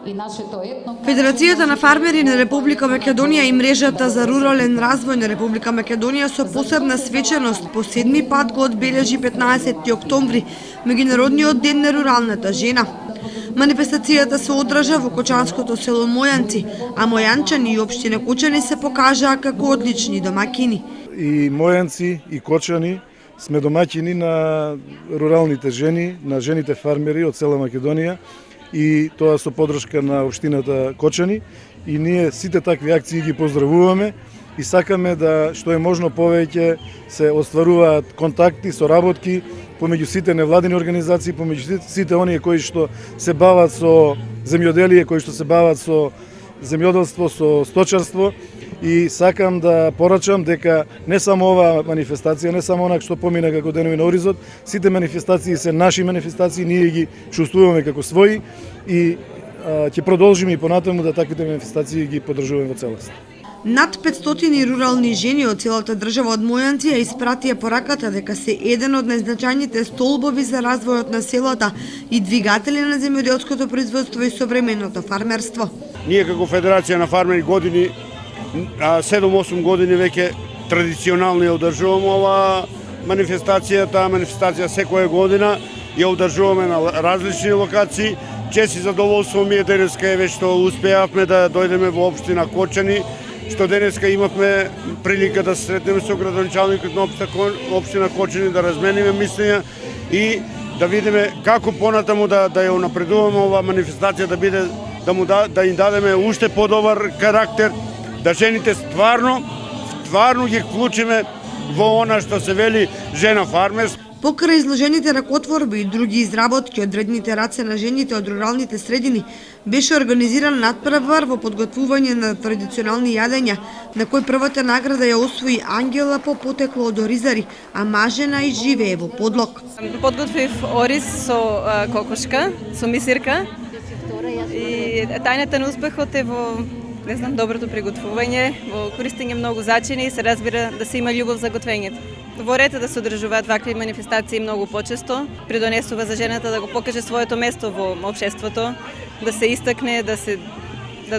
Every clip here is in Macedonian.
и нашето етно. Федерацијата на фармери на Република Македонија и мрежата за рурален развој на Република Македонија со посебна свеченост по 7ми пат го одбележи 15 октомври, меѓународниот ден на руралната жена. Манифестацијата се одржа во кочанското село Мојанци, а мојанчани и општина Кочани се покажаа како одлични домаќини. И Мојанци и Кочани сме домаќини на руралните жени, на жените фармери од цела Македонија, и тоа со подршка на општината Кочани, и ние сите такви акции ги поздравуваме и сакаме да што е можно повеќе се остваруваат контакти, соработки помеѓу сите невладини организации, помеѓу сите оние кои што се бават со земјоделие, кои што се бават со земјоделство, со сточарство, и сакам да порачам дека не само оваа манифестација, не само она што помина како денови на Оризот, сите манифестации се наши манифестации, ние ги чувствуваме како своји и ќе продолжиме и понатаму да таквите манифестации ги поддржуваме во целост. Над 500 рурални жени од целата држава од Мојанци ја испратија пораката дека се еден од најзначајните столбови за развојот на селата и двигатели на земјоделското производство и современото фармерство. Ние како Федерација на фармери години 7-8 години веќе традиционално ја одржуваме оваа манифестација. Таа манифестација секоја година ја одржуваме на различни локации. Чест и задоволство ми е денеска еве што успеавме да дојдеме во општина Кочани, што денеска имавме прилика да се сретнеме со градоначалникот на општина Кочани, да размениме мислења и да видиме како понатаму да ја унапредуваме оваа манифестација, да биде да им дадеме уште подобар карактер, да жените стварно ги вклучиме во она што се вели жена фармер. Покрај изложените ракотворби и други изработки од редните раце на жените од руралните средини, беше организиран надпревар во подготвување на традиционални јадења, на кој првата награда ја освои Ангела по потекло од Оризари, а мажена и живее во Подлог. Подготвив ориз со кокошка, со мисирка, и тајната на успехот е во доброто приготвување, во користење многу зачини и се разбира да се има љубов за готвењето. Во ред да се одржуваат вакви манифестации многу почесто, придонесува за жената да го покаже своето место во општеството, да се истакне, да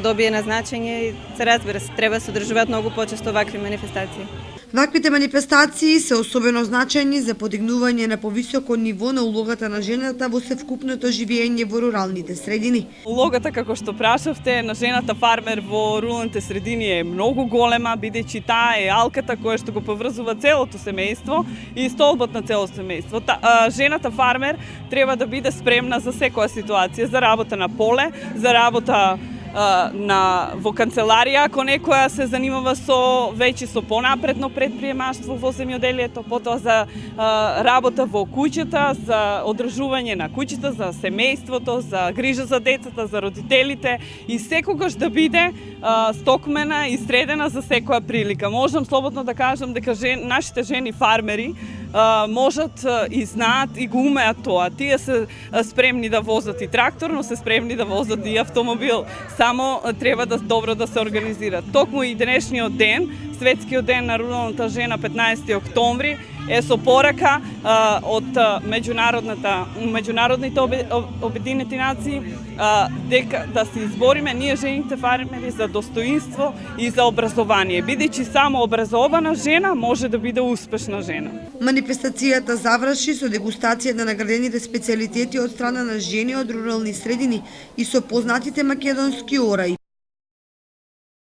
добие назначење и се разбира се треба да се одржуваат многу почесто вакви манифестации. Ваквите манифестации се особено значајни за подигнување на повисоко ниво на улогата на жената во севкупното живење во руралните средини. Улогата, како што прашавте, на жената фармер во руралните средини е многу голема, бидејќи таа е алката која што го поврзува целото семејство и столбот на целото семејство. Жената фармер треба да биде спремна за секоја ситуација, за работа на поле, за работа во канцеларија, ако некоја се занимава веќе со понапредно предприемаштво во земјоделието, потоа за работа во куќата, за одржување на куќата, за семејството, за грижа за децата, за родителите и секогаш да биде стокмена и средена за секоја прилика. Можам слободно да кажам дека нашите жени фармери можат и знаат и го умеат тоа. Тие се спремни да возат и трактор, но се спремни да возат и автомобил. Само треба добро да се организират. Токму и денешниот ден, Светскиот ден на руралната жена 15 октомври, е со порака од меѓународните обединети нации дека да се избориме ние жените фармери за достоинство и за образование, бидејќи само образована жена може да биде успешна жена. Манифестацијата заврши со дегустација на наградените специјалитети од страна на жени од рурални средини и со познатите македонски ораи.